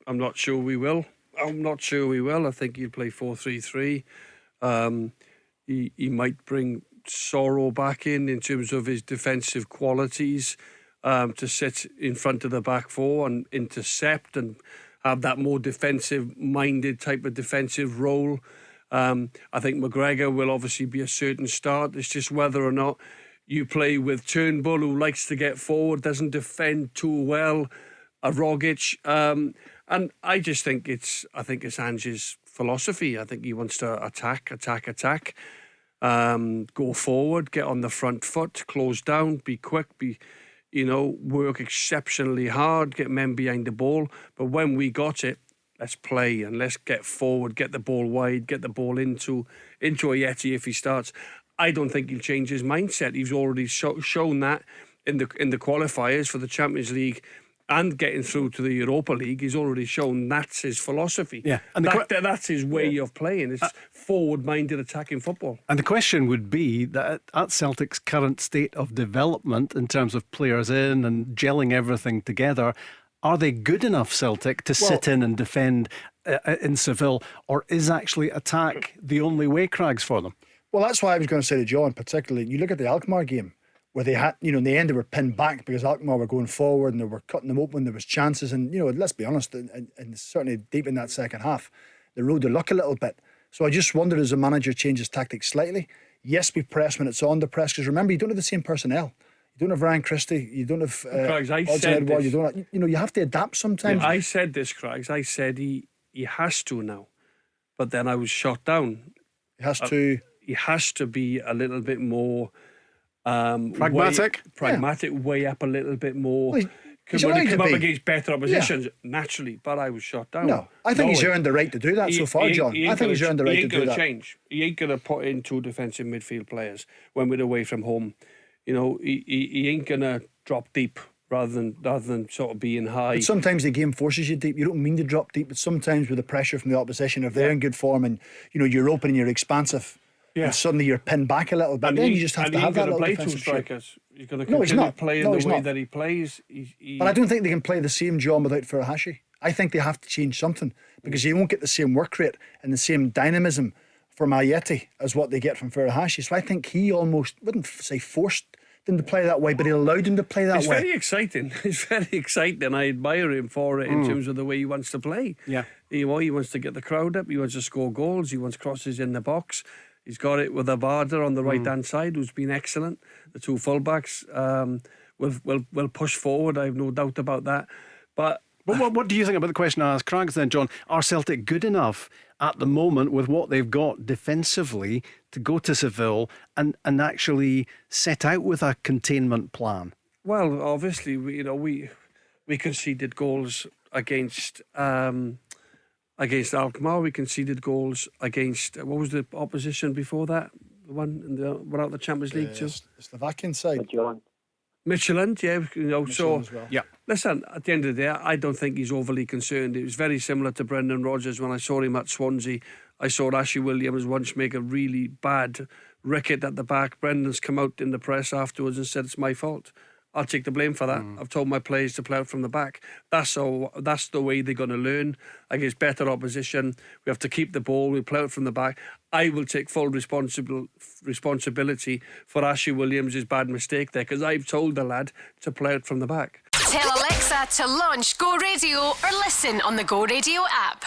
I'm not sure we will. I think he'll play 4-3-3. He might bring Sorrow back in terms of his defensive qualities, to sit in front of the back four and intercept and have that more defensive-minded type of defensive role. I think McGregor will obviously be a certain start. It's just whether or not you play with Turnbull, who likes to get forward, doesn't defend too well, a Rogic, and I just think it's Ange's philosophy. I think he wants to attack, go forward, get on the front foot, close down, be quick, work exceptionally hard, get men behind the ball. But when we got it, let's play and let's get forward, get the ball wide, get the ball into Ayeti if he starts. I don't think he'll change his mindset. He's already shown that in the qualifiers for the Champions League and getting through to the Europa League. He's already shown that's his philosophy. Yeah, and that's his way of playing. It's forward-minded attacking football. And the question would be that at Celtic's current state of development in terms of players in and gelling everything together, are they good enough, Celtic, to sit in and defend in Seville, or is actually attack the only way, Craigs, for them? Well, that's why I was going to say to John, particularly, you look at the Alkmaar game, where they had, in the end they were pinned back because Alkmaar were going forward and they were cutting them open. There was chances, and let's be honest, and certainly deep in that second half, they rode the luck a little bit. So I just wondered, as a manager changes tactics slightly. Yes, we press when it's on the press, because remember, you don't have the same personnel. You don't have Ryan Christie. You don't have Craigs, I said this. You don't have, you have to adapt sometimes. Yeah, I said this, Craigs. I said he has to now, but then I was shot down. He has to. He has to be a little bit more pragmatic. Way up a little bit more. Well, when he come up against better oppositions, naturally. But I was shot down. No, I think he's earned the right to do that so far, John. I think he's earned the right to do that. Change. He ain't going to put in two defensive midfield players when we're away from home. He ain't going to drop deep rather than sort of being high. But sometimes the game forces you deep. You don't mean to drop deep, but sometimes with the pressure from the opposition, if they're in good form and you're open and you're expansive. Yeah. And suddenly you're pinned back a little bit. And then you just have to have that little defensive strikers. He's going to continue to play in the way that he plays. But I don't think they can play the same, John, without Furuhashi. I think they have to change something, because you won't get the same work rate and the same dynamism from Ayeti as what they get from Furuhashi. So I think he almost, wouldn't say forced them to play that way, but he allowed them to play that way. It's very exciting. It's very exciting. I admire him for it in terms of the way he wants to play. Yeah. He wants to get the crowd up. He wants to score goals. He wants crosses in the box. He's got it with Abada on the right-hand side, who's been excellent. The two fullbacks will push forward. I have no doubt about that. But what do you think about the question I asked Craigs then, John? Are Celtic good enough at the moment with what they've got defensively to go to Seville and actually set out with a containment plan? Well, obviously, we conceded goals against Alkmaar. We conceded goals against, what was the opposition before that? The one we're out the Champions League too. The Slovakian side. Michelin, yeah. Michelin as well. Yeah. Listen, at the end of the day, I don't think he's overly concerned. It was very similar to Brendan Rodgers when I saw him at Swansea. I saw Ashley Williams once make a really bad ricket at the back. Brendan's come out in the press afterwards and said, it's my fault. I'll take the blame for that. I've told my players to play out from the back. That's the way they're going to learn against better opposition. We have to keep the ball. We play out from the back. I will take full responsibility for Ashley Williams' bad mistake there, because I've told the lad to play out from the back. Tell Alexa to launch Go Radio or listen on the Go Radio app.